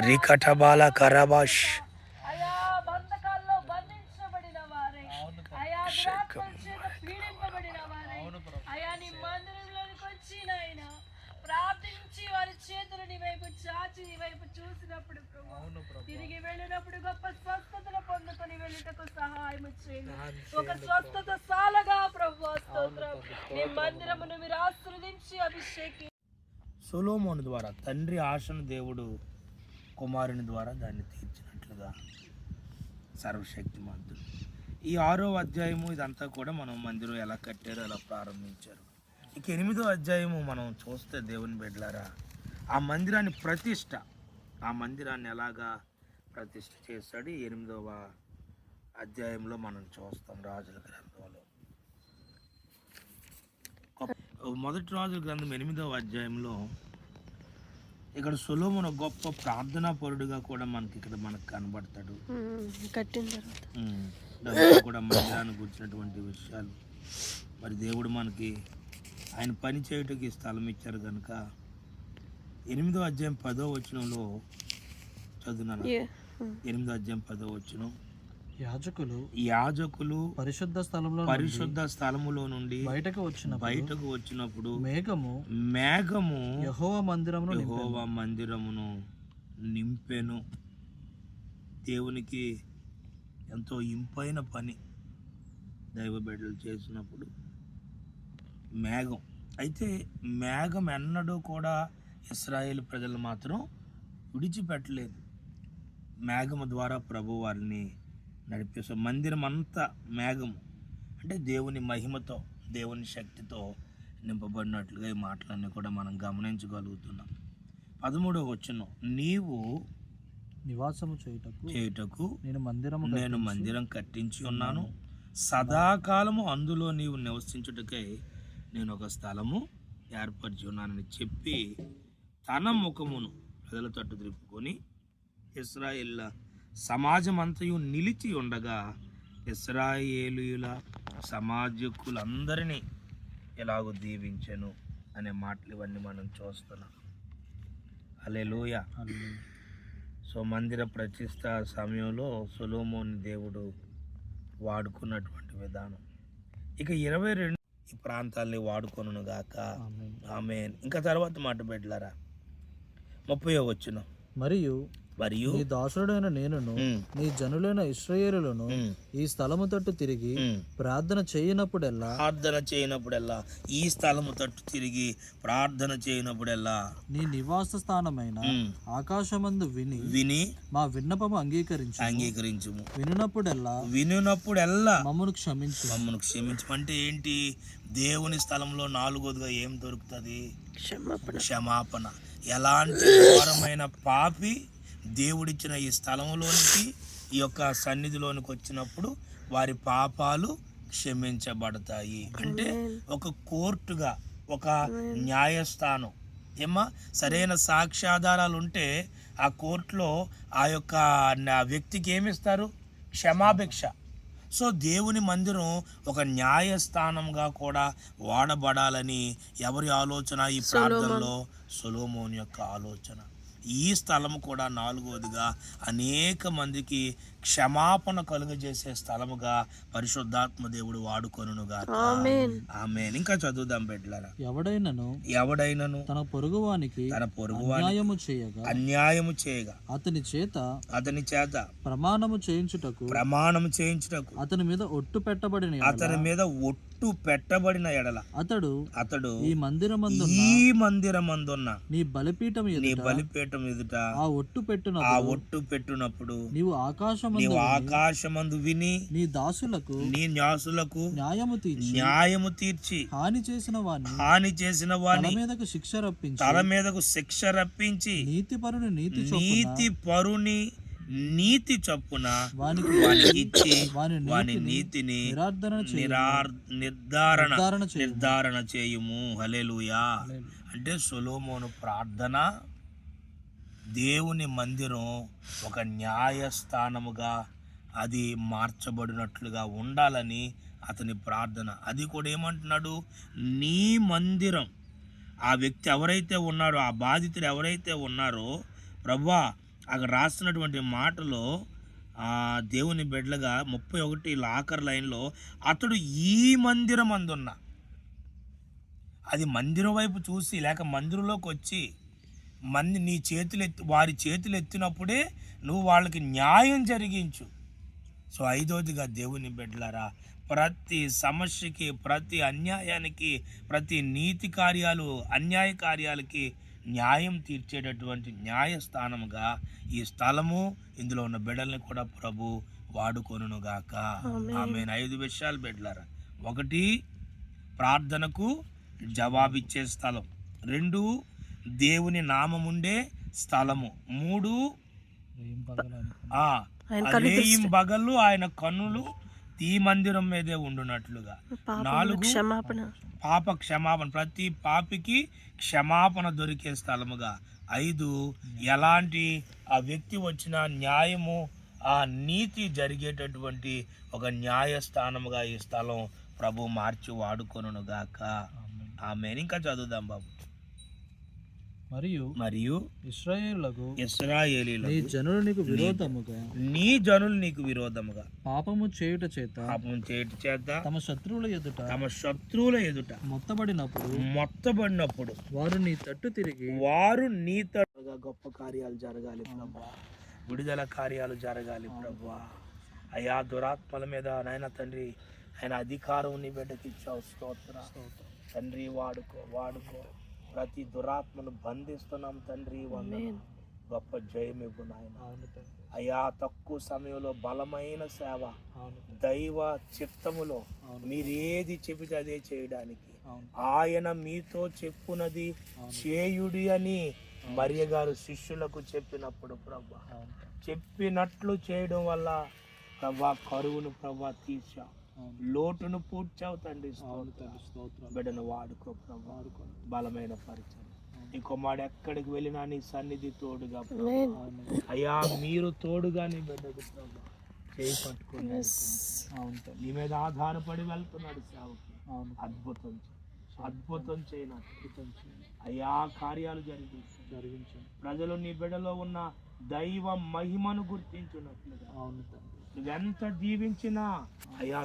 రికటబాల కరబాష్ ప్రార్థించి వారి చేతులు నీ వైపు చాచి నీ వైపు చూసినప్పుడు తిరిగి వెళ్ళినప్పుడు గొప్ప స్వస్థతను పొందుకొని వెళ్ళుటకు సహాయం చేయండి. ఒక స్వస్థత సాలగా ప్రభువా స్తోత్రం. నీ మందిరమును మీరు ఆశీర్వదించి అభిషేకి. సొలొమోను ద్వారా తండ్రి ఆశను దేవుడు కుమారుని ద్వారా దాన్ని తీర్చినట్లుగా సర్వశక్తిమంతుడు. ఈ 6వ అధ్యాయము ఇదంతా కూడా మనం మందిరం ఎలా కట్టారో ఎలా ప్రారంభించారు. ఇక 8వ అధ్యాయము మనం చూస్తే దేవుని బిడ్డలారా ఆ మందిరాన్ని ప్రతిష్ట, ఆ మందిరాన్ని ఎలాగా ప్రతిష్ట చేస్తాడు 8వ అధ్యాయంలో మనం చూస్తాం. రాజుల గ్రంథంలో మొదటి రాజుల గ్రంథం 8వ అధ్యాయంలో ఇక్కడ సొలొమోను గొప్ప ప్రార్థనా పరుడుగా కూడా మనకు కనబడతాడు. కూడా మందిరాన్ని గురించినటువంటి విషయాలు మరి దేవుడు మనకి ఆయన పని చేయుటకి స్థలం ఇచ్చారు కనుక 8వ అధ్యాయం 10వ వచనంలో చదువున్నాను. 8వ అధ్యాయం 10వ వచనం, యాజకులు పరిశుద్ధ స్థలములో నుండి బయటకు వచ్చినప్పుడు మేఘము యెహోవా మందిరమును నింపెను. దేవునికి ఎంతో ఇంపైన పని దైవ బిడ్డలు చేసినప్పుడు మేఘం. అయితే మేఘం ఎన్నడూ కూడా ఇశ్రాయేలు ప్రజలు మాత్రం విడిచిపెట్టలేదు. మేఘము ద్వారా ప్రభు వారిని నడిపేశారు. మందిరం అంతా మేఘము అంటే దేవుని మహిమతో దేవుని శక్తితో నింపబడినట్లుగా ఈ మాటలన్నీ కూడా మనం గమనించగలుగుతున్నాం. 13వ వచనం, నీవు నివాసము చేయుటకు నేను మందిరం కట్టించి ఉన్నాను, సదాకాలము అందులో నీవు నివసించుటకై నేను ఒక స్థలము ఏర్పరిచి ఉన్నానని చెప్పి తన ముఖమును ప్రజల తట్టు త్రిప్పుకొని ఇశ్రాయేళ్ల సమాజం అంతయు నిలిచి ఉండగా ఇశ్రాయేలీయుల సమాజకులందరినీ ఎలాగో దీవించెను అనే మాటలు ఇవన్నీ మనం చూస్తున్నాం. హల్లెలూయా. సో మందిర ప్రతిష్ట సమయంలో సొలొమోను దేవుడు వాడుకున్నటువంటి విధానం. ఇక 22 ఈ ప్రాంతాల్ని వాడుకొనును గాక. ఆమేన్. ఇంకా తర్వాత మాట బిడ్డలారా 30వ వచనం, మరియు నీ దాసుడైన నేనును నీ జనులైన ఇశ్రాయేలులను ఈ స్థలము తట్టు తిరిగి ప్రార్థన చేయనప్పుడెల్లా ఈ స్థలము తట్టు తిరిగి ప్రార్థన చేయనప్పుడెల్లా నీ నివాస స్థానమైన ఆకాశమందు విని మా విన్నపము అంగీకరించుము. వినునప్పుడెల్లా మమ్మను క్షమించు. అంటే ఏంటి? దేవుని స్థలంలో 4వదిగా ఏం దొరుకుతుంది? క్షమాపణ. ఎలాంటి ఘోరమైన పాపి దేవుడిచ్చిన ఈ స్థలంలోనికి ఈ యొక్క సన్నిధిలోనికి వచ్చినప్పుడు వారి పాపాలు క్షమించబడతాయి. అంటే ఒక కోర్టుగా, ఒక న్యాయస్థానం సరైన సాక్ష్యాధారాలు ఉంటే ఆ కోర్టులో ఆ యొక్క వ్యక్తికి ఏమిస్తారు? క్షమాభిక్ష. సో దేవుని మందిరం ఒక న్యాయస్థానంగా కూడా వాడబడాలని ఎవరి ఆలోచన? ఈ ప్రాంతంలో సొలొమోను యొక్క ఆలోచన. ఈ స్థలము కూడా 4వదిగా అనేక మందికి క్షమాపణ కలుగజేసే స్థలముగా పరిశుద్ధాత్మ దేవుడు వాడుకొనుగా. ఆమేన్. ఇంకా చదువుదాం బిడ్డలారా. ఎవడైనను తన పొరుగువానికి అన్యాయము చేయగా అతని చేత ప్రమాణము చేయించుటకు అతని మీద ఒట్టు పెట్టబడిన ఎడల అతడు ఈ మందిరమందున్న నీ బలిపీఠం ఎదుట ఆ ఒట్టు పెట్టునప్పుడు నీవు ఆకాశమందు విని నీ దాసులకు న్యాయము తీర్చి హాని చేసిన వాని తల మీదకు శిక్ష రప్పించి నీతి చొప్పున వాని నీతిని నిర్ధారణ చేయుము. హల్లెలూయా. అంటే సొలొమోను ప్రార్థన దేవుని మందిరం ఒక న్యాయస్థానముగా అది మార్చబడినట్లుగా ఉండాలని అతని ప్రార్థన. అది కూడా ఏమంటున్నాడు, నీ మందిరం, ఆ వ్యక్తి ఎవరైతే ఉన్నారో, ఆ బాధితుడు ఎవరైతే ఉన్నారో ప్రభువా, అక్కడ రాస్తున్నటువంటి మాటలో దేవుని బిడ్డలుగా 31 ఆఖరి లైన్లో, అతడు ఈ మందిరం అందున్న, అది మందిరం వైపు చూసి లేక మందిరంలోకి వచ్చి నీ వారి చేతులు ఎత్తినప్పుడే నువ్వు వాళ్ళకి న్యాయం జరిగించు. సో 5వదిగా దేవుని బిడ్డలారా, ప్రతి సమస్యకి, ప్రతి అన్యాయానికి, ప్రతి నీతి కార్యాలు, అన్యాయ కార్యాలకి న్యాయం తీర్చేటటువంటి న్యాయస్థానముగా ఈ స్థలము, ఇందులో ఉన్న బిడ్డల్ని కూడా ప్రభు వాడుకొనుగాక. ఆమేన్. 5 విషయాలు బిడ్డలారా. 1, ప్రార్థనకు జవాబిచ్చే స్థలం. 2, దేవుని నామముండే స్థలము. 3, బగళ్ళు ఆయన కన్నులు ఈ మందిరం మీదే ఉండునట్లుగా. 4, పాప క్షమాపణ, ప్రతి పాపికి క్షమాపణ దొరికే స్థలముగా. 5, ఎలాంటి ఆ వ్యక్తి వచ్చిన న్యాయము, ఆ నీతి జరిగేటటువంటి ఒక న్యాయస్థానముగా ఈ స్థలం ప్రభు మార్చి వాడుకొనుగాక. ఆమేన్. ఇంకా చదువుదాం బాబు. మరియు ఇశ్రాయేలులకు నీ జనులు నీకు విరోధముగా పాపము చేయుట చేత తమ శత్రువుల ఎదుట మొత్తబడినప్పుడు వారు నీ తట్టు తిరిగి గొప్ప కార్యాలు జరగాలి ప్రభా, విడుదల కార్యాలు జరగాలి ప్రభా. అయా దురాత్మల మీద నాయన తండ్రి, ఆయన అధికారం నీ బిడ్డకి ఇచ్చావు. స్తోత్ర తండ్రి, వాడుకో ప్రతి దురాత్మను బంధిస్తున్నాం తండ్రి. గొప్ప జయం ఇవ్వు నాయన. అయా తక్కువ సమయంలో బలమైన సేవ, దైవ చిత్తములో మీరేది చెబితే అదే చేయడానికి, ఆయన మీతో చెప్పునది చేయుడి అని మరియ గారు శిష్యులకు చెప్పినప్పుడు ప్రభా, చెప్పినట్లు చేయడం వల్ల ప్రభా కరువును ప్రభా తీర్చావు, లోటును పూడ్చావు తండ్రి. బిడ్డను వాడుకో ప్రభా, బలమైన పరిచయం. నీ కుమారుడు ఎక్కడికి వెళ్ళినా నీ సన్నిధి తోడుగా అయ్యా, మీరు తోడుగా నీ బిడ్డకు ప్రభా చేయి పట్టుకుని నీ మీద ఆధారపడి వెళ్తున్నాడు సేవకి. అద్భుతం చేయనట్టు అయ్యా కార్యాలు జరిగించండి. ప్రజలు నీ బిడ్డలో ఉన్న దైవ మహిమను గుర్తించున్నట్లుగా నువ్వెంత దీవించినా అయ్యా